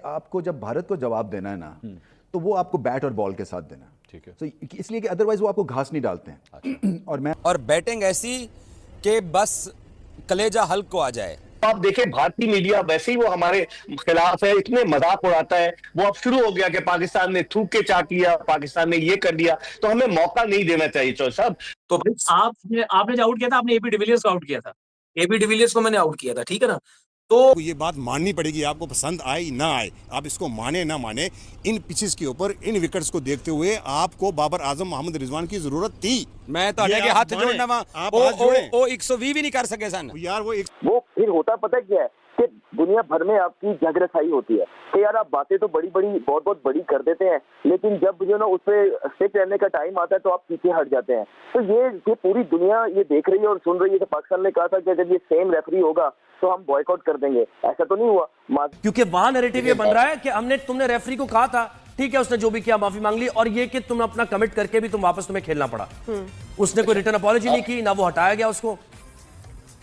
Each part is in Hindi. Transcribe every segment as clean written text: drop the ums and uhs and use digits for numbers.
आपको जब भारत को जवाब देना है ना, तो वो आपको बैट और बॉल के साथ देना है। ठीक है। तो इसलिए कि अदरवाइज वो आपको घास नहीं डालते हैं। अच्छा। और बैटिंग ऐसी कि बस कलेजा हल्क को आ जाए। आप देखें भारतीय मीडिया वैसे ही वो हमारे खिलाफ है, इतने मजाक उड़ाता है। वो अब शुरू हो गया कि पाकिस्तान ने थूक के चाट लिया, पाकिस्तान ने ये कर दिया, तो हमें मौका नहीं देना चाहिए चौधरी साहब। तो आपने जो आउट किया था, आपने एबी डिविलियर्स को आउट किया था। एबी डिविलियर्स को मैंने आउट किया था, ठीक है ना। तो ये बात माननी पड़ेगी, आपको पसंद आए ना आए, आप इसको माने ना माने, इन पिचेस के ऊपर इन विकेट्स को देखते हुए आपको बाबर आजम मोहम्मद रिजवान की जरूरत थी। मैं तो के हाथ जोड़ना वो 120 भी नहीं कर सके सन यार। वो फिर होता पता क्या है कि दुनिया भर में आपकी जग रखाई होती है कि यार आप बातें तो बड़ी बड़ी बहुत बहुत बड़ी कर देते हैं, लेकिन जब जो ना उस पर स्टिक रहने का टाइम आता है तो आप पीछे हट जाते हैं। तो ये पूरी दुनिया ये देख रही है और सुन रही है कि पाकिस्तान ने कहा था कि अगर ये सेम रेफरी होगा तो हम बॉयकॉट कर देंगे। ऐसा तो नहीं हुआ, क्योंकि वहां नैरेटिव ये बन रहा है कि तुमने रेफरी को कहा था, ठीक है, उसने जो भी किया माफी मांग ली, और ये कि तुम अपना कमिट करके भी तुम्हें खेलना पड़ा। उसने कोई रिटर्न अपॉलॉजी नहीं की, ना वो हटाया गया उसको।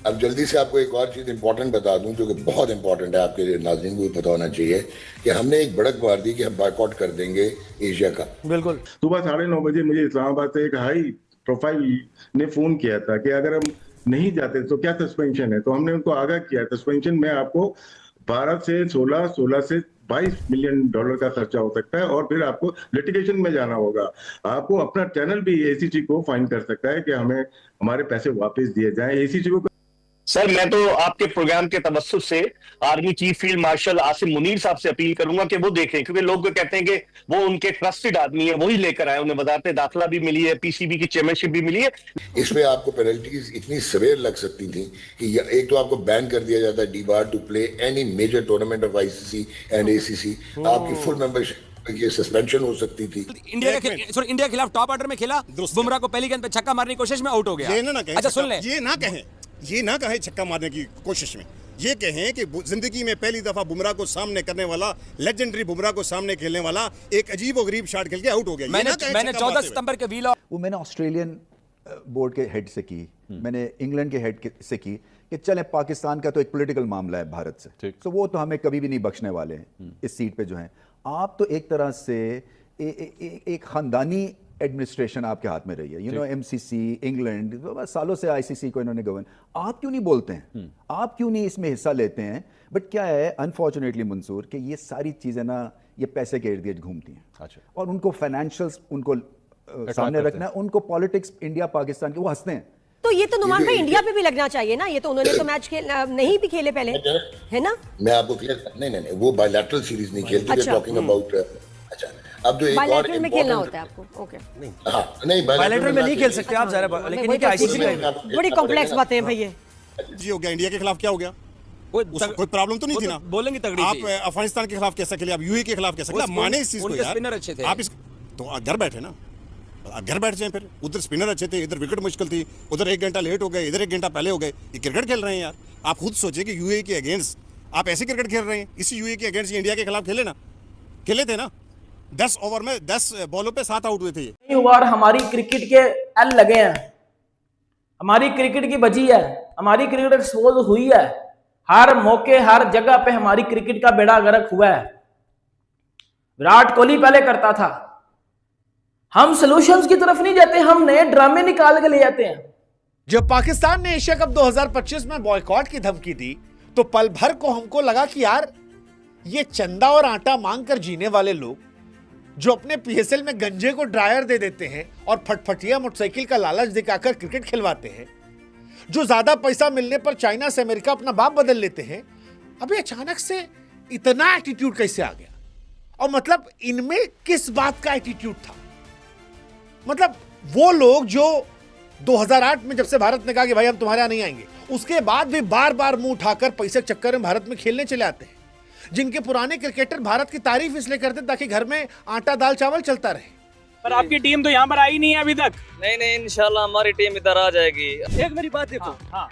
अब जल्दी से आपको एक और चीज इंपॉर्टेंट बता दूं जो कि बहुत इंपॉर्टेंट है, आपके नाज़रीन को भी पता होना चाहिए कि हमने एक बढ़क मार दी कि हम बॉयकॉट कर देंगे एशिया का। बिल्कुल। सुबह 9:30 बजे मुझे इस्लामाबाद से एक हाई प्रोफाइल ने फोन किया था कि अगर हम नहीं जाते तो क्या सस्पेंशन है। तो हमने उनको आगाह किया, सस्पेंशन में आपको 12 से 16, 16 से 22 मिलियन डॉलर का खर्चा हो सकता है, और फिर आपको लिटिगेशन में जाना होगा। आपको अपना चैनल भी एसीसी को फाइन कर सकता है कि हमें हमारे पैसे वापस दिए जाएं। एसीसी को सर मैं तो आपके प्रोग्राम के तवज्जुह से army chief field marshal Asim Munir साहब से अपील करूंगा कि वो देखें, क्योंकि लोग कहते हैं कि वो उनके ट्रस्टेड आदमी है, वही लेकर आए, उन्हें वजारत दाखिला भी मिली है, पीसीबी की चेयरमैनशिप भी मिली है। इसमें आपको पेनल्टीज इतनी सवेर लग सकती थी कि एक तो आपको बैन कर दिया जाता है debar to play any major tournament of ICC and ACC, आपकी फुल मेंबरशिप ये सस्पेंशन हो सकती थी। इंडिया के खिलाफ टॉप ऑर्डर में खेला, बुमराह को पहली गेंद पे छक्का मारने की कोशिश में आउट हो गया। अच्छा सुन ले, ये ना कहे छक्का मारने की कोशिश में, ये कहें कि जिंदगी में पहली दफा बुमराह को सामने करने वाला, लेजेंडरी बुमराह को सामने खेलने वाला एक अजीब और गरीब शॉट खेल के आउट हो गया। मैंने 14 सितंबर के वील वो मैंने ऑस्ट्रेलियन बोर्ड के हेड से की, मैंने इंग्लैंड के हेड से की कि चले पाकिस्तान का तो एक पॉलिटिकल मामला है भारत से, तो वो तो हमें कभी भी नहीं बख्शने वाले हैं इस सीट पे जो है। आप तो एक तरह से एक खानदानी एडमिनिस्ट्रेशन आपके हाथ में रही है, एमसीसी, इंग्लैंड, सालों से आईसीसी को इन्होंने गवर्न। आप क्यों नहीं बोलते हैं, आप क्यों नहीं इसमें हिस्सा लेते हैं? बट क्या है अनफॉर्चुनेटली मंसूर कि ये सारी चीजें ना ये पैसे के इर्द गिर्द घूमती हैं। अच्छा। और उनको फाइनेंशियल्स उनको सामने रखना है, उनको पॉलिटिक्स इंडिया पाकिस्तान के वो हंसते हैं। तो ये तो नुमान भाई इंडिया पे भी लगना चाहिए ना, ये तो उन्होंने तो मैच नहीं भी खेले पहले, है ना। मैं आपको क्लियर नहीं वो बायलैटरल सीरीज नहीं खेलते, टॉकिंग अबाउट। अच्छा, अब जो एक और बायलैटरल में खेलना होता है आपको, ओके। नहीं बायलैटरल में नहीं खेल सकते आप जरा, लेकिन ये आईसीसी में बड़ी कॉम्प्लेक्स बातें हैं भैया जी। हो गया इंडिया के खिलाफ, क्या हो गया? कोई प्रॉब्लम तो नहीं थी ना। बोलेंगे तगड़ी आप अफगानिस्तान के खिलाफ कैसा खेले, आप यूएई के खिलाफ कैसा खेले, माने इस चीज को यार। स्पिनर अच्छे थे, आप इस तो घर बैठे ना, घर बैठ जाए। फिर उधर स्पिनर अच्छे थे, इधर विकेट मुश्किल थी, उधर 1 घंटा लेट हो गए, इधर 1 घंटा पहले हो गए। ये क्रिकेट खेल रहे हैं यार। आप खुद सोचिए कि यूएई के अगेंस्ट आप ऐसे क्रिकेट खेल रहे हैं। इसी यूएई के अगेंस्ट इंडिया के खिलाफ खेले थे ना। 10 ओवर में 10 बॉलों पे 7 आउट हुए थे। ये बार हमारी क्रिकेट के एल लगे हैं, हमारी क्रिकेट की बजी है, हमारी क्रिकेट एक्सपोज हुई है। हर मौके हर जगह पे हमारी क्रिकेट का बेड़ा गर्क हुआ है। विराट कोहली पहले करता था, हम सॉल्यूशंस की तरफ नहीं जाते, हम नए ड्रामे निकाल के ले जाते हैं। जब पाकिस्तान ने एशिया कप 2025 में बॉयकॉट की धमकी दी तो पल भर को हमको लगा कि यार ये चंदा और आटा मांगकर जीने वाले लोग जो अपने पीएसएल में गंजे को ड्रायर दे देते हैं और फटफटिया मोटरसाइकिल का लालच दिखाकर क्रिकेट खिलवाते हैं, जो ज्यादा पैसा मिलने पर चाइना से अमेरिका अपना बाप बदल लेते हैं, अभी अचानक से इतना एटीट्यूड कैसे आ गया? और मतलब इनमें किस बात का एटीट्यूड था? मतलब वो लोग जो 2008 में जब से भारत ने कहा कि भाई हम तुम्हारे यहां नहीं आएंगे, उसके बाद भी बार बार मुंह उठाकर पैसे के चक्कर में भारत में खेलने चले आते हैं। जिनके पुराने क्रिकेटर भारत की तारीफ इसलिए करते ताकि घर में आटा दाल चावल चलता रहे। पर आपकी टीम तो यहाँ पर आई नहीं है अभी तक। नहीं इंशाल्लाह हमारी टीम इधर आ जाएगी। एक मेरी बात देखो, हाँ,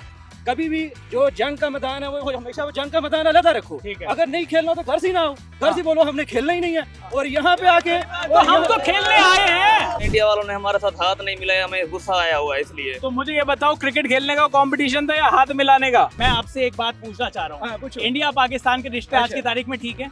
कभी भी जो जंग का मैदान है वो हमेशा वो जंग का मैदान अलग रखो। अगर नहीं खेलना तो घर से ना हो, घर से बोलो हमने खेलना ही नहीं है, और यहाँ पे आके तो हम तो खेलने आए हैं। इंडिया वालों ने हमारे साथ हाथ नहीं मिलाया, हमें गुस्सा आया हुआ है इसलिए। तो मुझे ये बताओ, क्रिकेट खेलने का कंपटीशन था या हाथ मिलाने का? मैं आपसे एक बात पूछना चाह रहा हूँ। इंडिया पाकिस्तान के रिश्ते आज की तारीख में ठीक है?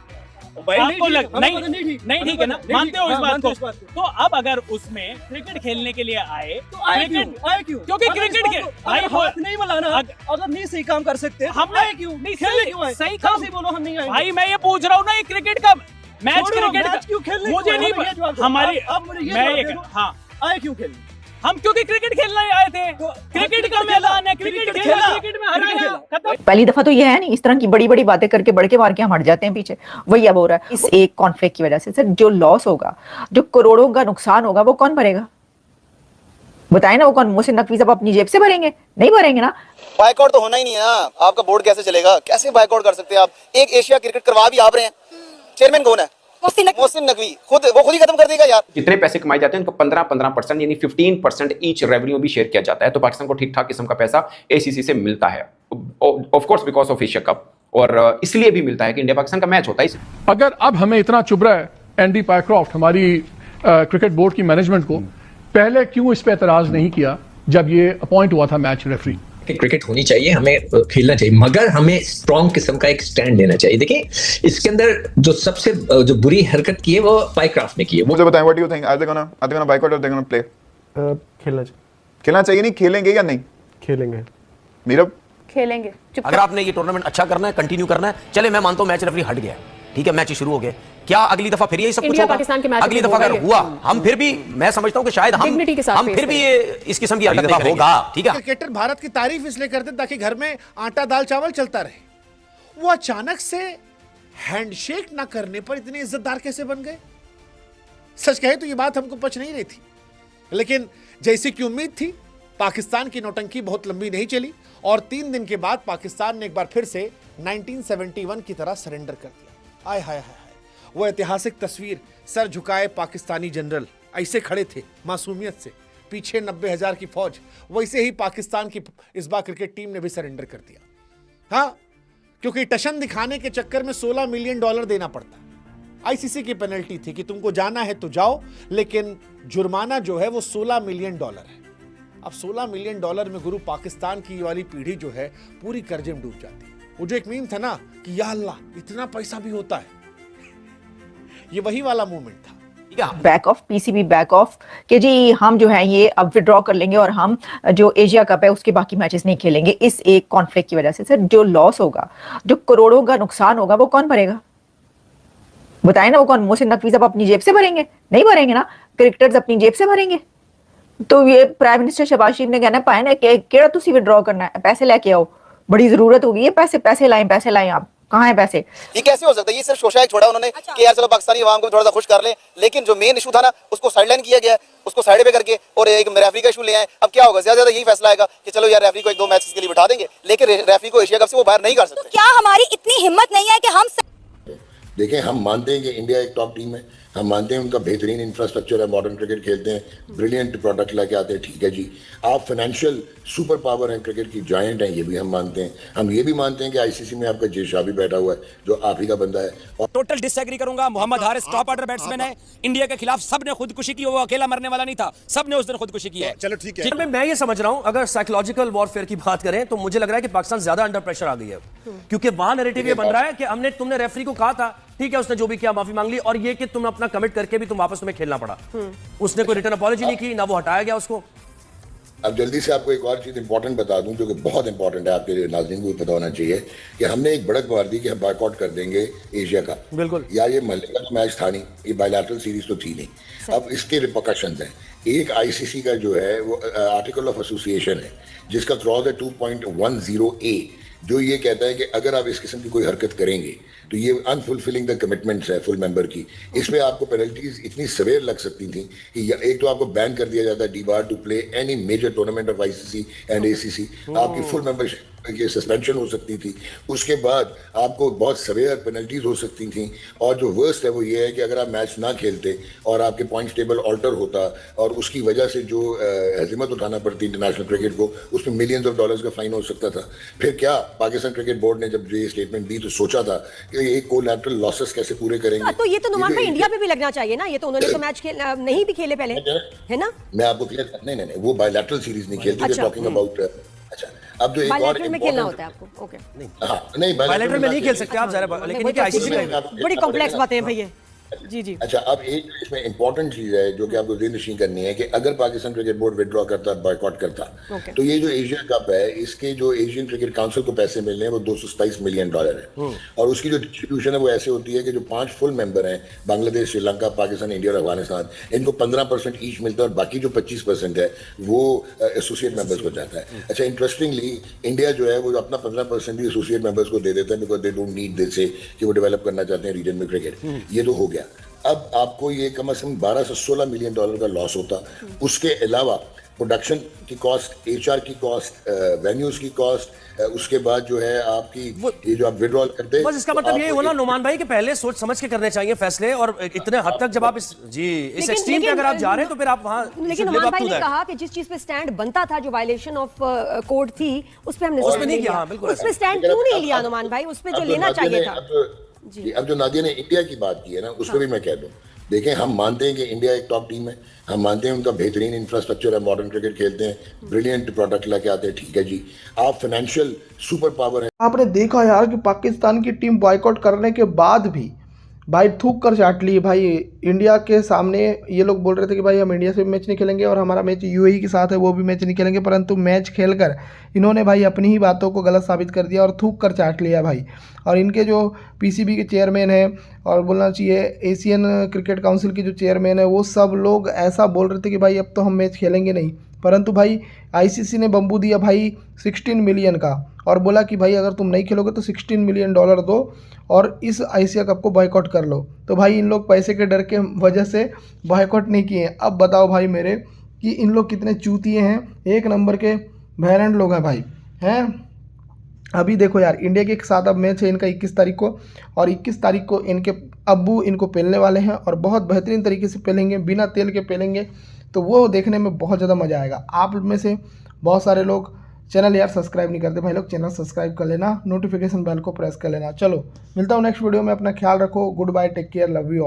आपको नहीं ठीक है ना, मानते हो इस बात को? तो अब अगर उसमें क्रिकेट खेलने के लिए आए तो आए क्यों? क्योंकि क्रिकेट के भाई हाथ नहीं मिलाना, अगर नहीं सही काम कर सकते हम आए क्यों? नहीं खेलने क्यों आए? सही काम से बोलो, हम नहीं आए। भाई मैं ये पूछ रहा हूँ ना, ये क्रिकेट का मैच, क्रिकेट क्यों खेलने? मुझे नहीं हमारी मैं ये हाँ आए क्यों खेलने? हम क्योंकि क्रिकेट खेलने आए थे, क्रिकेट का मैदान है, क्रिकेट खेला, क्रिकेट में हराया। पहली दफा तो यह है नहीं, इस तरह की बड़ी बड़ी बातें करके बढ़ के मार के हम हट जाते हैं पीछे। वही अब हो रहा है इस एक कॉन्फ्लिक्ट की वजह से। सर जो लॉस होगा, जो करोड़ों का नुकसान होगा, वो कौन भरेगा? बताए ना, वो कौन? मोहसिन नकवी साहब अपनी जेब से भरेंगे? नहीं भरेंगे ना। बायकॉट तो होना ही नहीं है। आपका बोर्ड कैसे चलेगा? कैसे बायकॉट कर सकते हैं आप? एक एशिया क्रिकेट करवा भी आप रहे हैं, चेयरमैन कौन है? मोहसिन नकवी। खुद ही खत्म कर देगा यार। जितने पैसे कमाए जाते हैं उनको 15% यानी 15% ईच रेवेन्यू भी शेयर किया जाता है। तो पाकिस्तान को ठीक ठाक किस्म का पैसा एसीसी से मिलता है, of course because of Asia cup, और इसलिए भी मिलता है कि इंडिया पाकिस्तान का मैच होता है। अगर अब हमें इतना चुभ रहा है एंडी पायक्रॉफ्ट हमारी क्रिकेट बोर्ड की मैनेजमेंट को, पहले क्यों इस पे एतराज नहीं किया जब ये अपॉइंट हुआ था मैच रेफरी? क्रिकेट होनी चाहिए, हमें खेलना चाहिए, मगर हमें स्ट्रॉन्ग किस्म का एक स्टैंड लेना चाहिए। देखिए इसके अंदर जो सबसे जो बुरी हरकत की है वो पायक्रॉफ्ट ने की है। मुझे बताएं, what do you think? Are they gonna boycott और दे गोना प्ले? खेलना चाहिए नहीं, खेलेंगे या नहीं? खेलेंगे। नीरव? खेलेंगे। अगर आपने ये टूर्नामेंट अच्छा करना है, कंटिन्यू करना है, चले मैं मानता हूं मैच रेफरी हट गया, ठीक है, मैच शुरू हो गए, क्या अगली दफा फिर यही सब कुछ होगा? अगली दफा अगर हुआ, हम फिर भी, मैं समझता हूं कि शायद हम फिर भी ये इस किस्म की हरकत नहीं होगा, ठीक है। क्रिकेटर भारत की तारीफ इसलिए करते ताकि घर में आटा दाल चावल चलता रहे। वो अचानक से हैंडशेक ना करने पर इतने इज्जतदार कैसे बन गए? सच कहे तो ये बात हमको पच नहीं रही थी, लेकिन जैसी की उम्मीद थी, पाकिस्तान की नौटंकी बहुत लंबी नहीं चली और 3 दिन के बाद पाकिस्तान ने एक बार फिर से 1971 की तरह सरेंडर कर दिया। आय हाय हाय, वो ऐतिहासिक तस्वीर, सर झुकाए पाकिस्तानी जनरल ऐसे खड़े थे मासूमियत से, पीछे 90,000 की फौज, वैसे ही पाकिस्तान की इस बार क्रिकेट टीम ने भी सरेंडर कर दिया। हाँ, क्योंकि टशन दिखाने के चक्कर में $16 मिलियन देना पड़ता। आईसीसी की पेनल्टी थी कि तुमको जाना है तो जाओ, लेकिन जुर्माना जो है वो $16 मिलियन है। अब $16 मिलियन में गुरु पाकिस्तान की वाली पीढ़ी जो है पूरी कर्जे में डूब जाती है। वो जो एक मीम था ना कि या अल्लाह इतना पैसा भी होता है, ये वही वाला मूवमेंट था। Back of PCB, back of कि जी हम जो है ये अब विड्रॉ कर लेंगे और हम जो एशिया कप है उसके बाकी मैचेस नहीं खेलेंगे इस एक कॉन्फ्लिक्ट की वजह से। सर जो लॉस होगा, जो करोड़ों का नुकसान होगा, वो कौन भरेगा? बताए ना, वो कौन? मोहसिन नकवी साहब अपनी जेब से भरेंगे? नहीं भरेंगे ना। क्रिकेटर्स अपनी जेब से भरेंगे। तो ये प्राइम मिनिस्टर शहबाज शरीफ ने कहना पाया ना कि केड़ा तुसी विड्रॉ करना है, पैसे लेके आओ, बड़ी जरूरत होगी है, पैसे लाएं आप, कहाँ है पैसे? ये कैसे हो सकता है? ये सिर्फ शोशा एक छोड़ा उन्होंने कि यार चलो पाकिस्तानी अवाम को थोड़ा सा खुश कर लें, लेकिन जो मेन इशू था ना उसको साइडलाइन किया गया, उसको साइड पे करके और एक रेफरी का इशू ले आए। अब क्या होगा? ज्यादा यही फैसला आएगा कि चलो यार रेफरी को 1-2 मैचेस के लिए बिठा देंगे, लेकिन रेफरी को एशिया कप से वो बाहर नहीं कर सकते। तो क्या हमारी इतनी हिम्मत नहीं है कि हम देखें, हम मानते हैं कि इंडिया एक टॉप टीम है, हम मानते हैं उनका बेहतरीन इंफ्रास्ट्रक्चर है, मॉडर्न क्रिकेट खेलते हैं, ब्रिलियंट प्रोडक्ट लेके आते हैं, ठीक है जी। आप फाइनेंशियल सुपर पावर हैं, क्रिकेट की जायंट हैं, ये भी हम मानते हैं। हम ये भी मानते हैं कि आईसीसी में आपका जे शाह भी बैठा हुआ है जो आप ही का बंदा है। और टोटल डिसएग्री करूंगा। Mohammad Haris top order batsman है, इंडिया के खिलाफ सबने खुदकुशी की, वो अकेला मरने वाला नहीं था, सबने उस दिन खुदकुशी की है। चलो ठीक है। मैं ये समझ रहा हूं, अगर साइकोलॉजिकल वॉरफेयर की बात करें तो मुझे लग रहा है कि पाकिस्तान ज्यादा अंडर प्रेशर आ गई है, क्योंकि वहां नैरेटिव ये बन रहा है कि तुमने रेफरी को कहा था, ठीक है, उसने जो भी किया माफी मांग ली, और ये कि तुम अपना कमिट करके भी तुम वापस तुम्हें खेलना पड़ा। उसने कोई रिटर्न अपॉलॉजी नहीं की, ना वो हटाया गया उसको। अब जल्दी से आपको एक और चीज इंपॉर्टेंट बता दूं जो कि बहुत इंपॉर्टेंट है, आपके नाज़रीन को भी पता होना चाहिए कि हमने एक बढ़त मार दी कि हम बायकॉट कर देंगे एशिया का। बिल्कुल। या ये मलका का मैच था नहीं, ये बायलैटरल सीरीज तो थी नहीं। अब इसके रिपरकशंस हैं। एक आईसीसी का जो है वो आर्टिकल ऑफ एसोसिएशन है जिसका क्लॉज है 2.10A, जो ये कहता है कि अगर आप इस किस्म की कोई हरकत करेंगे तो ये अनफुलफिलिंग द कमिटमेंट्स है फुल मेंबर की। इसमें आपको पेनल्टीज इतनी सवेर लग सकती थी कि एक तो आपको बैन कर दिया जाता है debar to play any major tournament of ICC and ACC, आपकी फुल मेंबरशिप की सस्पेंशन हो सकती थी, उसके बाद आपको बहुत सवेर पेनल्टीज हो सकती थी, और जो वर्स्ट है वो ये है कि अगर आप मैच ना खेलते और आपके पॉइंट्स टेबल ऑल्टर होता और उसकी वजह से जो हज़ीमत उठाना पड़ती इंटरनेशनल क्रिकेट को, उसमें मिलियंस ऑफ डॉलर्स का फाइन हो सकता था। फिर क्या पाकिस्तान क्रिकेट बोर्ड ने जब ये स्टेटमेंट दी तो सोचा था कि एक कोलैटरल लॉसेस कैसे पूरे करेंगे। तो ये तो नुमान भाई इंडिया पे भी लगना चाहिए ना, ये तो उन्होंने तो मैच नहीं भी खेले पहले, है ना? मैं आपको क्लियर नहीं, वो बायलैटरल सीरीज नहीं खेलती, टॉकिंग अबाउट। अच्छा, अब जो एक और बायलैटरल में खेलना important- होता है आपको, ओके। हाँ, नहीं बायलैटरल में नहीं खेल सकते आप ज़रा, लेकिन ये आईसीसी का बड़ी कॉम्प्लेक्स बातें हैं भैया। जी जी। अच्छा, अब एक इसमें इंपॉर्टेंट चीज है जो कि आपको ज़हन नशीं करनी है कि अगर पाकिस्तान क्रिकेट बोर्ड विड्रॉ करता, बॉयकॉट करता, तो ये जो एशिया कप है इसके जो एशियन क्रिकेट काउंसिल को पैसे मिलने हैं वो $227 मिलियन है, और उसकी जो डिस्ट्रीब्यूशन है वो ऐसे होती है कि जो 5 फुल मेंबर हैं, बांग्लादेश, श्रीलंका, पाकिस्तान, इंडिया और अफगानिस्तान, इनको 15% ईच मिलता है और बाकी जो 25% है वो एसोसिएट मेंबर्स को जाता है। अच्छा, इंटरेस्टिंगली इंडिया जो है वो अपना 15% भी एसोसिएट मेंबर्स को दे देता है because they don't need this से कि वो डेवलप करना चाहते हैं रीजन में क्रिकेट। ये तो हो गया। अब आपको ये कम से कम $12 से $16 मिलियन का लॉस होता। उसके अलावा प्रोडक्शन की कॉस्ट, एचआर की कॉस्ट, वेन्यूज की कॉस्ट, उसके बाद जो है आपकी ये जो आप विड्रॉल करते हैं, बस इसका मतलब ये होना नुमान भाई कि पहले सोच समझ के करने चाहिए फैसले, और इतने हद तक जब आप इस एक्सट्रीम पे अगर आप जा रहे हैं तो फिर आप वहां। लेकिन नुमान भाई ने कहा कि जिस चीज पे स्टैंड बनता था, जो वायलेशन ऑफ कोड थी, उस पे हमने उसमें नहीं किया, बिल्कुल उस पे स्टैंड क्यों नहीं लिया नुमान भाई? उस पे जो लेना चाहिए था। अब जो नादिया ने इंडिया की बात की है ना, उस पर भी मैं कह दूं, देखें, हम मानते हैं कि इंडिया एक टॉप टीम है, हम मानते हैं उनका बेहतरीन इंफ्रास्ट्रक्चर है, मॉडर्न क्रिकेट खेलते हैं, ब्रिलियंट प्रोडक्ट लेके आते हैं, ठीक है जी, आप फाइनेंशियल सुपर पावर है। आपने देखा यार कि पाकिस्तान की टीम बॉयकॉट करने के बाद भी भाई थूक कर चाट ली भाई। इंडिया के सामने ये लोग बोल रहे थे कि भाई हम इंडिया से भी मैच नहीं खेलेंगे और हमारा मैच यूएई के साथ है वो भी मैच नहीं खेलेंगे, परंतु मैच खेलकर इन्होंने भाई अपनी ही बातों को गलत साबित कर दिया और थूक कर चाट लिया भाई। और इनके जो पीसीबी के चेयरमैन हैं, और बोलना चाहिए एशियन क्रिकेट काउंसिल के जो चेयरमैन है, वो सब लोग ऐसा बोल रहे थे कि भाई अब तो हम मैच खेलेंगे नहीं, परंतु भाई आईसीसी ने बम्बू दिया भाई 16 मिलियन का और बोला कि भाई अगर तुम नहीं खेलोगे तो $16 मिलियन दो और इस एशिया कप को बॉयकॉट कर लो। तो भाई इन लोग पैसे के डर के वजह से बॉयकॉट नहीं किए। अब बताओ भाई मेरे कि इन लोग कितने चूतिए हैं, एक नंबर के भैरंड लोग हैं भाई, हैं। अभी देखो यार, इंडिया के साथ अब मैच है इनका 21 तारीख को, और 21 तारीख को इनके अब्बू इनको पेलने वाले हैं और बहुत बेहतरीन तरीके से पेलेंगे, बिना तेल के पेलेंगे, तो वो देखने में बहुत ज़्यादा मज़ा आएगा। आप में से बहुत सारे लोग चैनल यार सब्सक्राइब नहीं करते, भाई लोग चैनल सब्सक्राइब कर लेना, नोटिफिकेशन बेल को प्रेस कर लेना। चलो मिलता हूँ नेक्स्ट वीडियो में, अपना ख्याल रखो, good bye, take care, love you all.